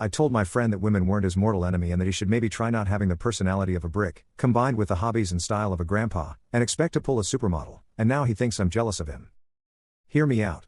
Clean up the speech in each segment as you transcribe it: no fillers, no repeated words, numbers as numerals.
I told my friend that women weren't his mortal enemy and that he should maybe try not having the personality of a brick, combined with the hobbies and style of a grandpa, and expect to pull a supermodel, and now he thinks I'm jealous of him. Hear me out.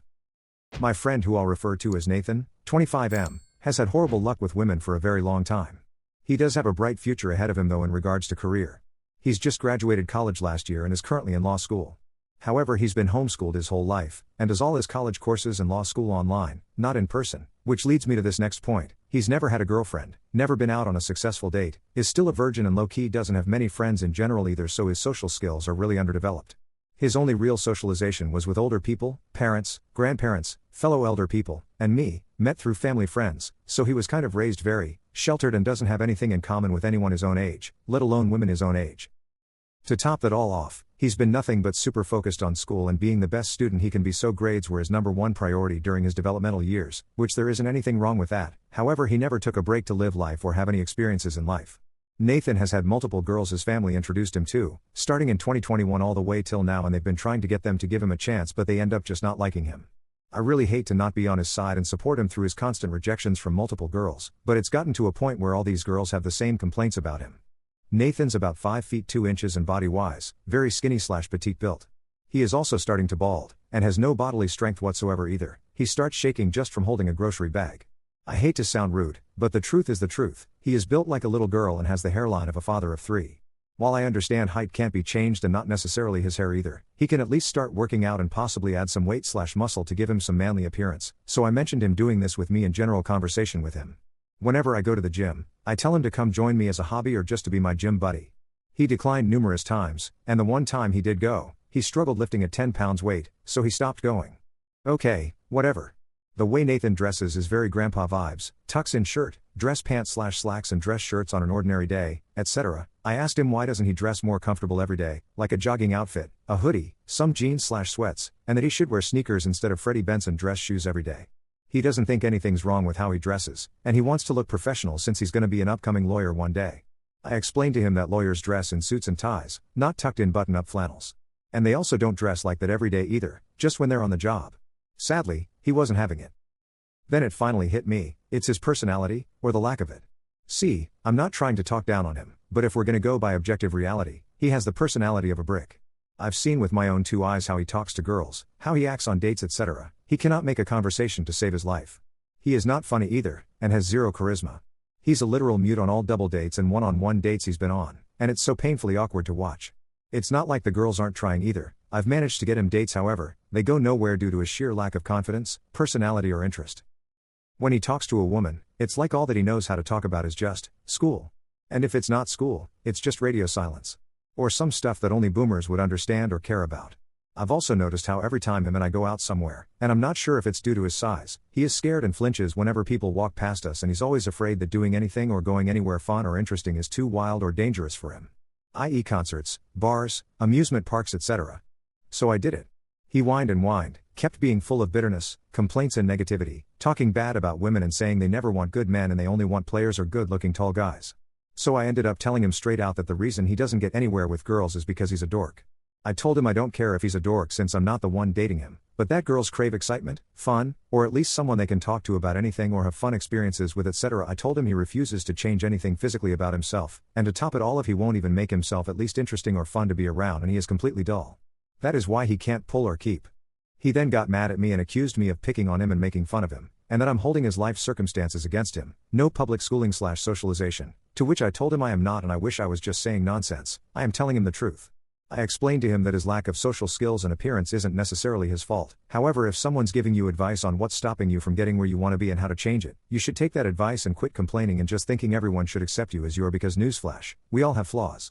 My friend, who I'll refer to as Nathan, 25M, has had horrible luck with women for a very long time. He does have a bright future ahead of him though in regards to career. He's just graduated college last year and is currently in law school. However, he's been homeschooled his whole life, and does all his college courses and law school online, not in person, which leads me to this next point. He's never had a girlfriend, never been out on a successful date, is still a virgin and low-key doesn't have many friends in general either, so his social skills are really underdeveloped. His only real socialization was with older people, parents, grandparents, fellow elder people, and me, met through family friends, so he was kind of raised very sheltered and doesn't have anything in common with anyone his own age, let alone women his own age. To top that all off, he's been nothing but super focused on school and being the best student he can be, so grades were his number one priority during his developmental years, which there isn't anything wrong with that. However, he never took a break to live life or have any experiences in life. Nathan has had multiple girls his family introduced him to, starting in 2021 all the way till now, and they've been trying to get them to give him a chance, but they end up just not liking him. I really hate to not be on his side and support him through his constant rejections from multiple girls, but it's gotten to a point where all these girls have the same complaints about him. Nathan's about 5 feet 2 inches and body-wise, very skinny/petite built. He is also starting to bald, and has no bodily strength whatsoever either. He starts shaking just from holding a grocery bag. I hate to sound rude, but the truth is the truth. He is built like a little girl and has the hairline of a father of 3. While I understand height can't be changed and not necessarily his hair either, he can at least start working out and possibly add some weight/muscle to give him some manly appearance, so I mentioned him doing this with me in general conversation with him. Whenever I go to the gym, I tell him to come join me as a hobby or just to be my gym buddy. He declined numerous times, and the one time he did go, he struggled lifting a 10 pounds weight, so he stopped going. Okay, whatever. The way Nathan dresses is very grandpa vibes, tucks in shirt, dress pants/slacks and dress shirts on an ordinary day, etc. I asked him why doesn't he dress more comfortable every day, like a jogging outfit, a hoodie, some jeans/sweats, and that he should wear sneakers instead of Freddie Benson dress shoes every day. He doesn't think anything's wrong with how he dresses, and he wants to look professional since he's going to be an upcoming lawyer one day. I explained to him that lawyers dress in suits and ties, not tucked in button-up flannels. And they also don't dress like that every day either, just when they're on the job. Sadly, he wasn't having it. Then it finally hit me, it's his personality, or the lack of it. See, I'm not trying to talk down on him, but if we're gonna go by objective reality, he has the personality of a brick. I've seen with my own 2 eyes how he talks to girls, how he acts on dates, etc. He cannot make a conversation to save his life. He is not funny either, and has zero charisma. He's a literal mute on all double dates and one-on-one dates he's been on, and it's so painfully awkward to watch. It's not like the girls aren't trying either. I've managed to get him dates, however, they go nowhere due to his sheer lack of confidence, personality or interest. When he talks to a woman, it's like all that he knows how to talk about is just school. And if it's not school, it's just radio silence. Or some stuff that only boomers would understand or care about. I've also noticed how every time him and I go out somewhere, and I'm not sure if it's due to his size, he is scared and flinches whenever people walk past us, and he's always afraid that doing anything or going anywhere fun or interesting is too wild or dangerous for him. I.e. concerts, bars, amusement parks, etc. So I did it. He whined and whined, kept being full of bitterness, complaints and negativity, talking bad about women and saying they never want good men and they only want players or good-looking tall guys. So I ended up telling him straight out that the reason he doesn't get anywhere with girls is because he's a dork. I told him I don't care if he's a dork since I'm not the one dating him, but that girls crave excitement, fun, or at least someone they can talk to about anything or have fun experiences with, etc. I told him he refuses to change anything physically about himself, and to top it all if he won't even make himself at least interesting or fun to be around, and he is completely dull. That is why he can't pull or keep. He then got mad at me and accused me of picking on him and making fun of him, and that I'm holding his life circumstances against him, no public schooling/socialization, to which I told him I am not and I wish I was just saying nonsense, I am telling him the truth. I explained to him that his lack of social skills and appearance isn't necessarily his fault. However, if someone's giving you advice on what's stopping you from getting where you want to be and how to change it, you should take that advice and quit complaining and just thinking everyone should accept you as you are, because newsflash, we all have flaws.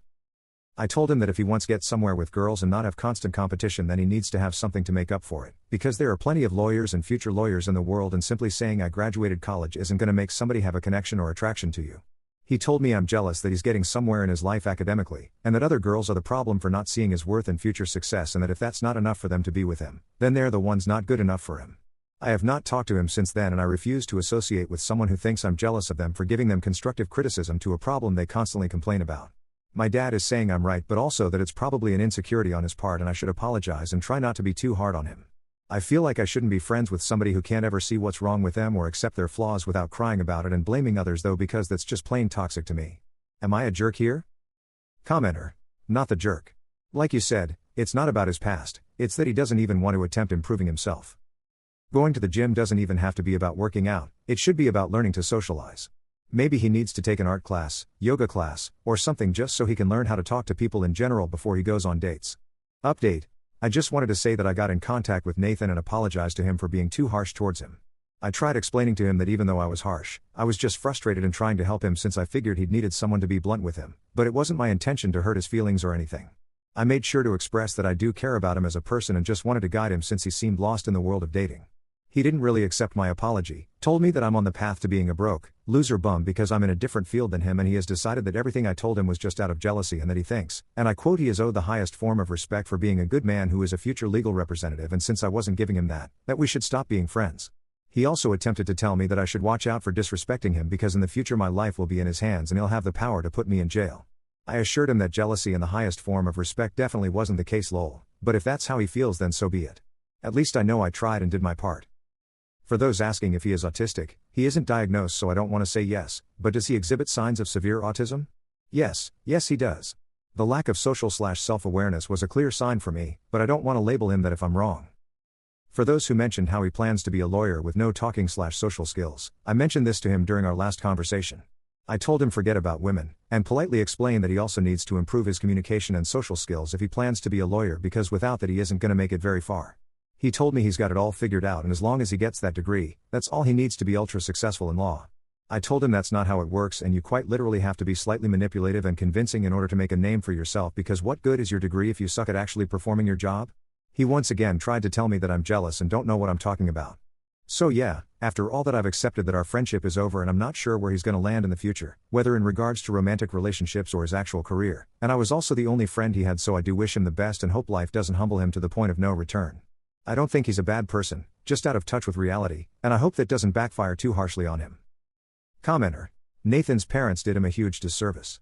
I told him that if he wants to get somewhere with girls and not have constant competition, then he needs to have something to make up for it, because there are plenty of lawyers and future lawyers in the world, and simply saying I graduated college isn't going to make somebody have a connection or attraction to you. He told me I'm jealous that he's getting somewhere in his life academically, and that other girls are the problem for not seeing his worth and future success, and that if that's not enough for them to be with him, then they're the ones not good enough for him. I have not talked to him since then, and I refuse to associate with someone who thinks I'm jealous of them for giving them constructive criticism to a problem they constantly complain about. My dad is saying I'm right, but also that it's probably an insecurity on his part and I should apologize and try not to be too hard on him. I feel like I shouldn't be friends with somebody who can't ever see what's wrong with them or accept their flaws without crying about it and blaming others though, because that's just plain toxic to me. Am I a jerk here? Commenter. Not the jerk. Like you said, it's not about his past, it's that he doesn't even want to attempt improving himself. Going to the gym doesn't even have to be about working out, it should be about learning to socialize. Maybe he needs to take an art class, yoga class, or something just so he can learn how to talk to people in general before he goes on dates. Update. I just wanted to say that I got in contact with Nathan and apologized to him for being too harsh towards him. I tried explaining to him that even though I was harsh, I was just frustrated and trying to help him since I figured he'd needed someone to be blunt with him, but it wasn't my intention to hurt his feelings or anything. I made sure to express that I do care about him as a person and just wanted to guide him since he seemed lost in the world of dating. He didn't really accept my apology, told me that I'm on the path to being a broke loser bum because I'm in a different field than him, and he has decided that everything I told him was just out of jealousy and that he thinks, and I quote, he is owed the highest form of respect for being a good man who is a future legal representative, and since I wasn't giving him that we should stop being friends. He also attempted to tell me that I should watch out for disrespecting him because in the future my life will be in his hands and he'll have the power to put me in jail. I assured him that jealousy and the highest form of respect definitely wasn't the case, lol, but if that's how he feels then so be it. At least I know I tried and did my part. For those asking if he is autistic, he isn't diagnosed, so I don't want to say yes, but does he exhibit signs of severe autism? Yes he does. The lack of social/self-awareness was a clear sign for me, but I don't want to label him that if I'm wrong. For those who mentioned how he plans to be a lawyer with no talking/social skills, I mentioned this to him during our last conversation. I told him forget about women, and politely explained that he also needs to improve his communication and social skills if he plans to be a lawyer, because without that he isn't going to make it very far. He told me he's got it all figured out, and as long as he gets that degree, that's all he needs to be ultra successful in law. I told him that's not how it works, and you quite literally have to be slightly manipulative and convincing in order to make a name for yourself, because what good is your degree if you suck at actually performing your job? He once again tried to tell me that I'm jealous and don't know what I'm talking about. So yeah, after all that, I've accepted that our friendship is over and I'm not sure where he's gonna land in the future, whether in regards to romantic relationships or his actual career, and I was also the only friend he had, so I do wish him the best and hope life doesn't humble him to the point of no return. I don't think he's a bad person, just out of touch with reality, and I hope that doesn't backfire too harshly on him. Commenter. Nathan's parents did him a huge disservice.